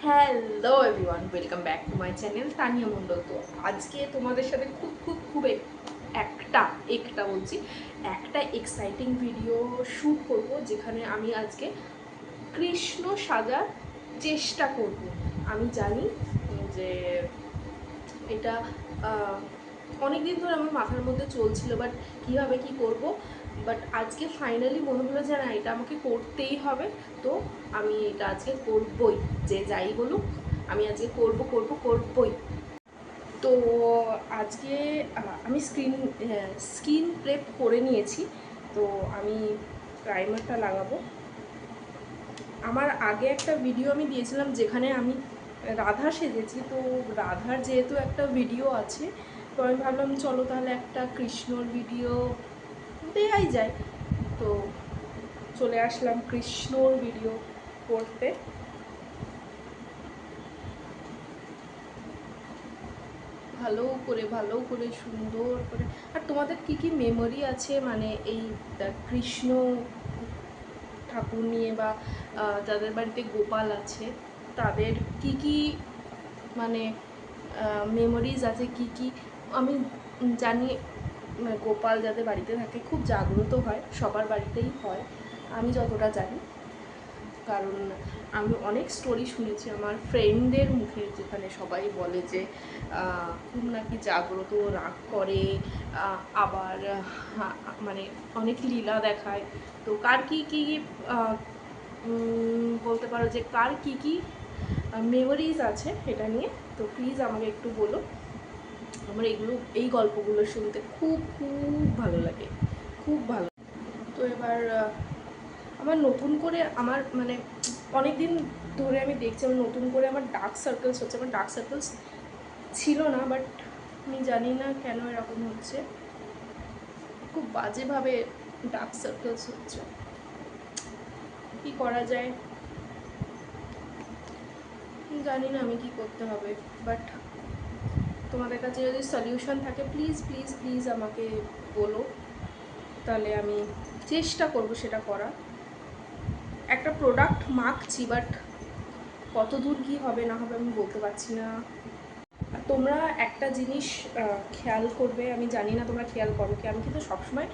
Hello everyone, welcome back to my channel Tania Mondal. তো আজকে তোমাদের সাথে খুব একটা একটা বলছি একটা এক্সাইটিং ভিডিও শ্যুট করব, যেখানে আমি আজকে কৃষ্ণ সাজার চেষ্টা করব। আমি জানি যে এটা অনেক দিন ধরে আমার মাথার মধ্যে চলছিল, বাট কীভাবে কি করব। বাট আজকে ফাইনালি মনে হলো যে না, এটা আমাকে করতেই হবে। তো আমি এটা আজকে করবই, যে যাই বলুক আমি আজকে করবই। তো আজকে আমি স্কিন প্রেপ করে নিয়েছি। তো আমি প্রাইমারটা লাগাবো। আমার আগে একটা ভিডিও আমি দিয়েছিলাম যেখানে আমি রাধা সেজেছি। তো রাধার যেহেতু একটা ভিডিও আছে, তো আমি ভাবলাম চলো তাহলে একটা কৃষ্ণর ভিডিও দেয়াই যায়। তো চলে আসলাম কৃষ্ণর ভিডিও করতে। ভালো করে সুন্দর করে। আর তোমাদের কি কি মেমোরি আছে মানে এই কৃষ্ণ ঠাকুর নিয়ে, বা যাদের বাড়িতে গোপাল আছে তাদের কি কি মানে মেমোরিজ আছে, কি কি। আমি জানি গোপাল যাদের বাড়িতে থাকে খুব জাগ্রত হয়, সবার বাড়িতেই হয় আমি যতটা জানি। কারণ আমি অনেক স্টোরি শুনেছি আমার ফ্রেন্ডদের মুখে, যেখানে সবাই বলে যে খুব নাকি জাগ্রত, রাগ করে, আবার মানে অনেক লীলা দেখায়। তো কার কী কী বলতে পারো যে কার কী কী মেমোরিজ আছে এটা নিয়ে, তো প্লিজ আমাকে একটু বলো। আমার এই গল্পগুলো শুনতে খুব ভালো লাগে, খুব ভালো। তো এবার আমার নতুন করে আমার মানে অনেক দিন ধরে আমি দেখছি আমার নতুন করে আমার ডার্ক সার্কেলস হচ্ছে। আমার ডার্ক সার্কেলস ছিল না, বাট আমি জানি না কেন এরকম হচ্ছে, খুব বাজেভাবে ডার্ক সার্কেলস হচ্ছে। কি করা যায় জানি না, আমি কি করতে হবে। বাট তোমাদের কাছে যদি সলিউশন থাকে প্লিজ আমাকে বলো, তাহলে আমি চেষ্টা করব সেটা করার। একটা প্রোডাক্ট মাখছি, বাট কত দূর কী হবে না হবে আমি বলতে পারছি না। তোমরা একটা জিনিস খেয়াল করবে, আমি জানি না তোমরা খেয়াল করো কি, আমি কিন্তু সবসময়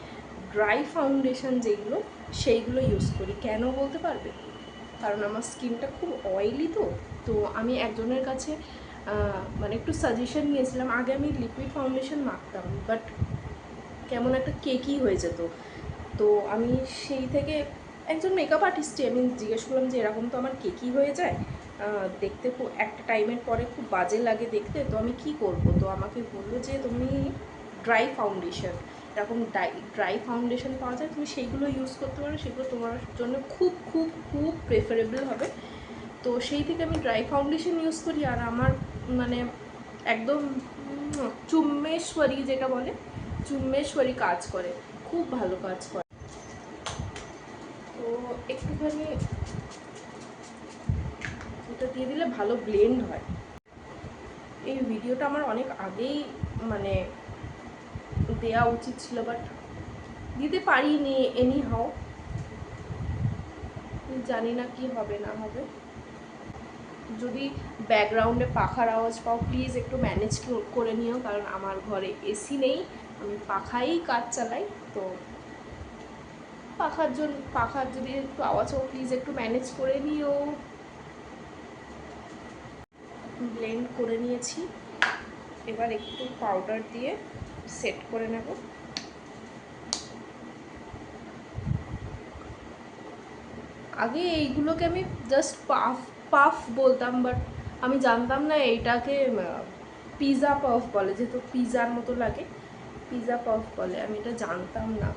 ড্রাই ফাউন্ডেশন যেগুলো সেইগুলো ইউজ করি। কেন বলতে পারবে? কারণ আমার স্কিনটা খুব অয়েলি। তো তো আমি একজনের কাছে মানে একটু সাজেশন নিয়েছিলাম। আগে আমি লিকুইড ফাউন্ডেশন মাখতাম, বাট কেমন একটা কেকি হয়ে যেত। তো আমি সেই থেকে একজন মেকআপ আর্টিস্টই আমি জিজ্ঞেস করলাম যে এরকম তো আমার কেকি হয়ে যায়, দেখতে খুব একটা টাইমের পরে খুব বাজে লাগে দেখতে, তো আমি কি করব। তো আমাকে বললো যে তুমি ড্রাই ফাউন্ডেশন, এরকম ড্রাই ফাউন্ডেশন পাওয়া যায়, তুমি সেইগুলো ইউজ করতে পারো, সেগুলো তোমার জন্য খুব প্রেফারেবল হবে। তো সেই থেকে আমি ড্রাই ফাউন্ডেশন ইউজ করি। আর আমার মানে একদম চুম্মেশ্বরী যেটা বলে, চুম্মেশ্বরী কাজ করে, খুব ভালো কাজ করে। তো একটুখানি এটা দিয়ে দিলে ভালো ব্লেন্ড হয়। এই ভিডিওটা আমার অনেক আগেই মানে দেওয়া উচিত ছিল, বাট দিতে পারিনি। এনি হাও জানি না কি হবে না হবে। যদি ব্যাকগ্রাউন্ডে পাখার আওয়াজ পাও প্লিজ একটু ম্যানেজ করে নিও, কারণ আমার ঘরে এসি নেই, আমি পাখাই কাজ চালাই। তো পাখার যদি একটু আওয়াজ পাও প্লিজ একটু ম্যানেজ করে নিও। ব্লেন্ড করে নিয়েছি, এবার একটু পাউডার দিয়ে সেট করে নেব। আগে এইগুলোকে আমি জাস্ট পাফ পাফ বলতাম, বাট আমি জানতাম না এইটাকে পিৎজা পাফ বলে, যেহেতু পিৎজার মতো লাগে পিৎজা পাফ বলে, আমি এটা জানতাম না।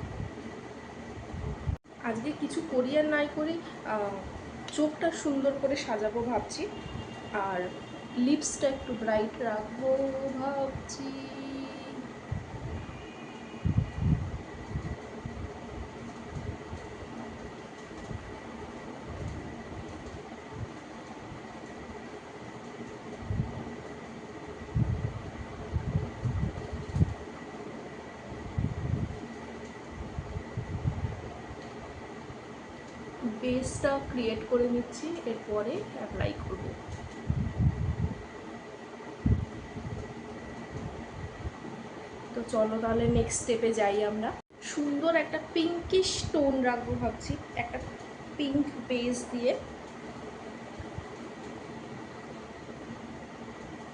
আজকে কিছু করি আর নাই করি, চোখটা সুন্দর করে সাজাবো ভাবছি, আর লিপসটা একটু ব্রাইট রাখবো ভাবছি। বেসটা ক্রিয়েট করে নিচ্ছি, এরপরে অ্যাপ্লাই করব। চলো তাহলে নেক্সট স্টেপে যাই আমরা। সুন্দর একটা পিঙ্কিশ টোন রাখবো ভাবছি, একটা পিঙ্ক বেস দিয়ে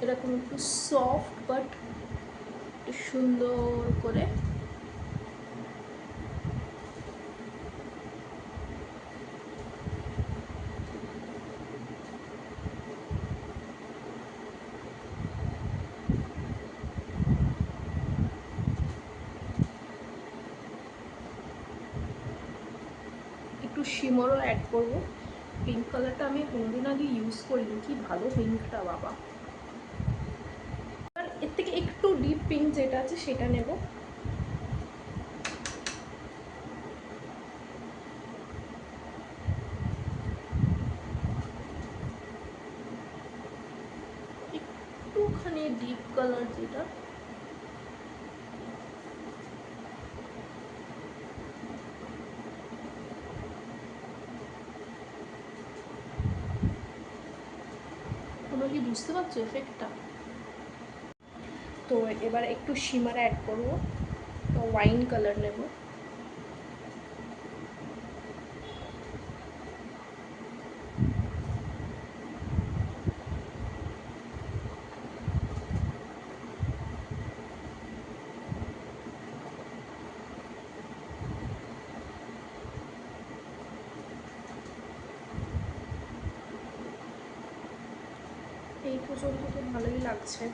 এরকম একটু সফট বাট একটু সুন্দর করে একটু শিমরও অ্যাড করবো। পিঙ্ক কালারটা আমি কোনোদিন আগে ইউজ করিনি, কি ভালো পিঙ্কটা বাবা। আর এর থেকে একটু ডিপ পিঙ্ক যেটা আছে সেটা নেব। একটুখানি ডিপ কালার যেটা, তোমরা কি বুঝতে পারছো এফেক্টটা? তো এবার একটু শিমার অ্যাড করব, তো ওয়াইন কালার নেব। এই পর্যন্ত তো ভালোই লাগছে।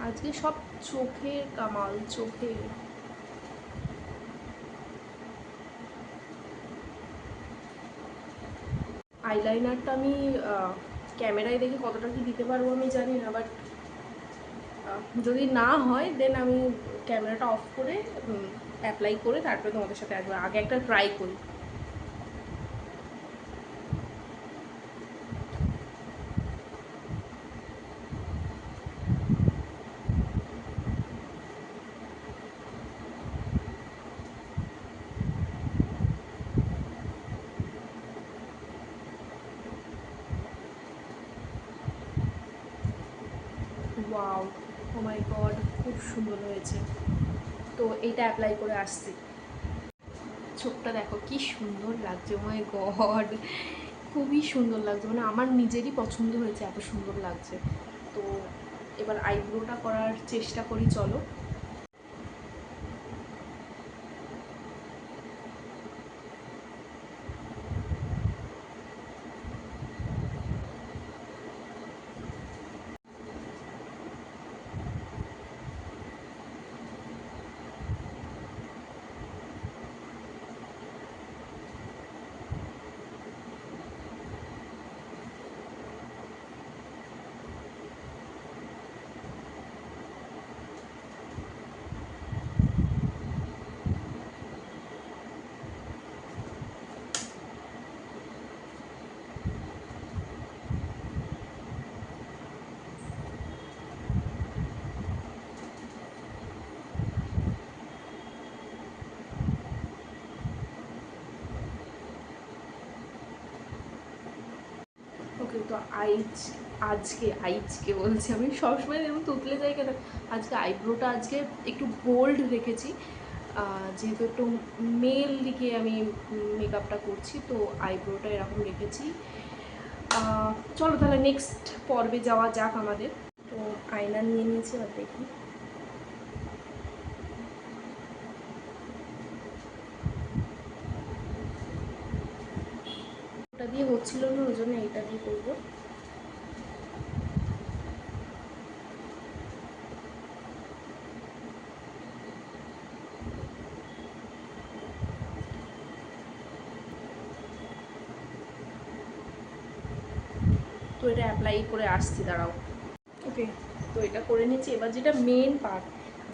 আজকে সব চোখের কামাল, চোখের। আইলাইনারটা আমি ক্যামেরায় দেখে কতটা কি দিতে পারবো আমি জানি না, বাট যদি না হয় দেন আমি ক্যামেরাটা অফ করে অ্যাপ্লাই করে তারপরে তোমাদের সাথে আসবো। আগে একটা ট্রাই করি। ওয়াও, ও মাই গড, খুব সুন্দর হয়েছে। তো এইটা অ্যাপ্লাই করে আসছি। চোখটা দেখো কি সুন্দর লাগছে, ও মাই গড, খুবই সুন্দর লাগছে, মানে আমার নিজেরই পছন্দ হয়েছে, এত সুন্দর লাগছে। তো এবার আইব্রোটা করার চেষ্টা করি, চলো। ওকে, তো আজকে বলছি, আমি সবসময় এরকম তুতলে যাই কেন। আজকে আইব্রোটা আজকে একটু বোল্ড রেখেছি, যেহেতু একটু মেল দিকে আমি মেকআপটা করছি, তো আইব্রোটা এরকম রেখেছি। চলো তাহলে নেক্সট পর্বে যাওয়া যাক আমাদের। তো আয়না নিয়ে নিয়েছি, আর দেখি। ওটা দিয়ে হচ্ছিল না, ওই জন্য এইটা দিয়ে করবো। তো এটা অ্যাপ্লাই করে আসছি, দাঁড়াও। ওকে, তো এটা করে নিচ্ছি। এবার যেটা মেন পার্ট,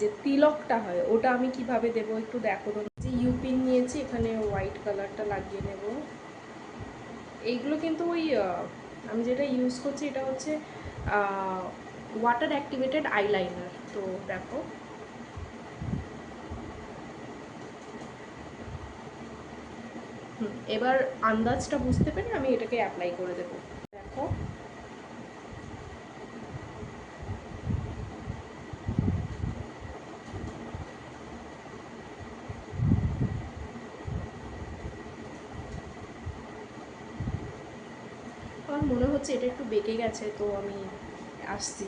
যে তিলকটা হয়, ওটা আমি কিভাবে দেবো একটু দেখো। তো যে ইউপিন নিয়েছি, এখানে হোয়াইট কালারটা লাগিয়ে নেব। এইগুলো কিন্তু ওই আমি যেটা ইউজ করছি এটা হচ্ছে ওয়াটার অ্যাক্টিভেটেড আইলাইনার। তো দেখো, এবার আন্দাজটা বুঝতে পেরে আমি এটাকে অ্যাপ্লাই করে দেবো। দেখো আমার মনে হচ্ছে এটা একটু বেঁকে গেছে, তো আমি আসছি।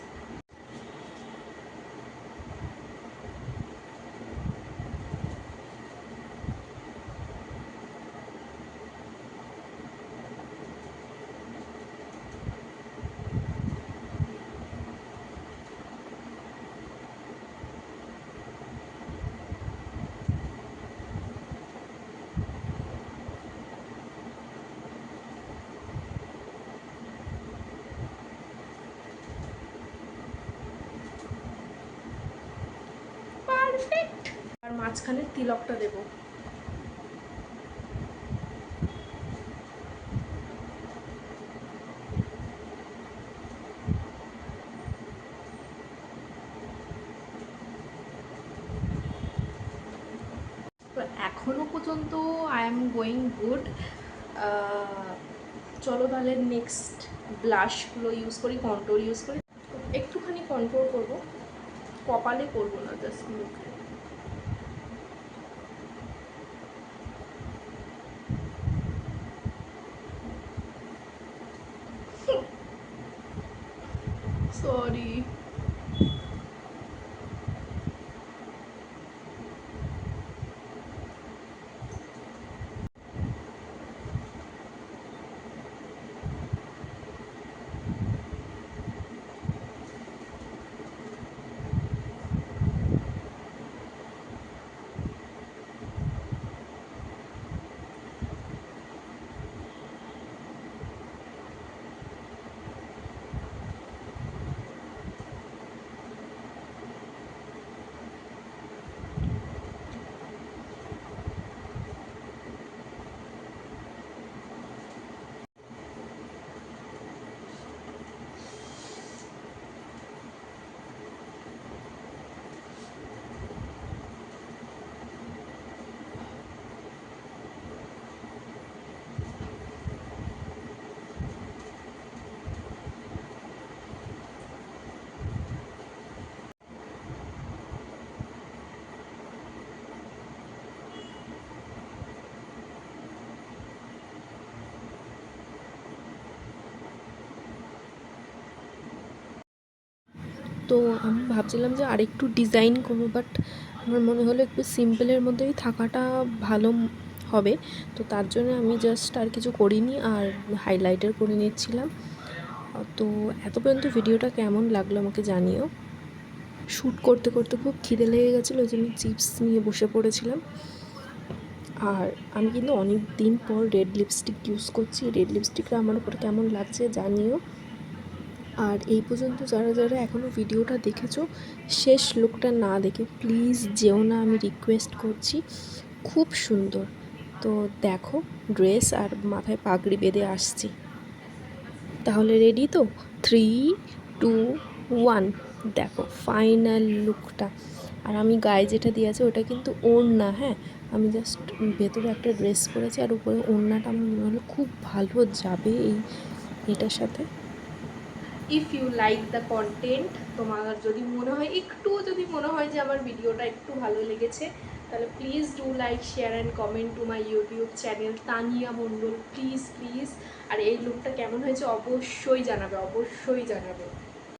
পারফেক্ট। আর মাঝখানে তিলকটা দেবো। তো এখনও পর্যন্ত আই এম গোয়িং গুড। চলো তাহলে নেক্সট ব্লাশগুলো ইউজ করি, কন্ট্রোল ইউজ করি। একটুখানি কন্ট্রোল করবো, কপালে করবো না, জাস্ট মুখে। সরি। তো আমি ভাবছিলাম যে আরেকটু ডিজাইন করবো, বাট আমার মনে হলো একটু সিম্পলের মধ্যেই থাকাটা ভালো হবে। তো তার জন্য আমি জাস্ট আর কিছু করিনি, আর হাইলাইটার করে নিচ্ছিলাম। তো এত পর্যন্ত ভিডিওটা কেমন লাগলো আমাকে জানিও। শ্যুট করতে করতে খুব খিদে লেগে গেছিলো, ওই জন্য চিপস নিয়ে বসে পড়েছিলাম। আর আমি কিন্তু অনেক দিন পর রেড লিপস্টিক ইউজ করছি। রেড লিপস্টিকটা আমার উপর কেমন লাগছে জানিও। আর এই পর্যন্ত যারা যারা এখনও ভিডিওটা দেখেছো, শেষ লুকটা না দেখে প্লিজ যেও না, আমি রিকোয়েস্ট করছি। খুব সুন্দর। তো দেখো, ড্রেস আর মাথায় পাগড়ি বেঁধে আসছি। তাহলে রেডি তো? 3, 2, 1, দেখো ফাইনাল লুকটা। আর আমি গায়ে যেটা দিয়ে আছে ওটা কিন্তু ওড়না, হ্যাঁ। আমি জাস্ট ভেতরে একটা ড্রেস পরেছি, আর উপরে ওড়নাটা আমার মনে হলো খুব ভালো যাবে এটার সাথে। If you like the content, তোমার যদি মনে হয় একটুও যদি মনে হয় যে আমার ভিডিওটা একটু ভালো লেগেছে, তাহলে please do like, share and comment to my YouTube channel Tania Mondal, please please. আর এই লুকটা কেমন হয়েছে অবশ্যই জানাবে, অবশ্যই জানাবে।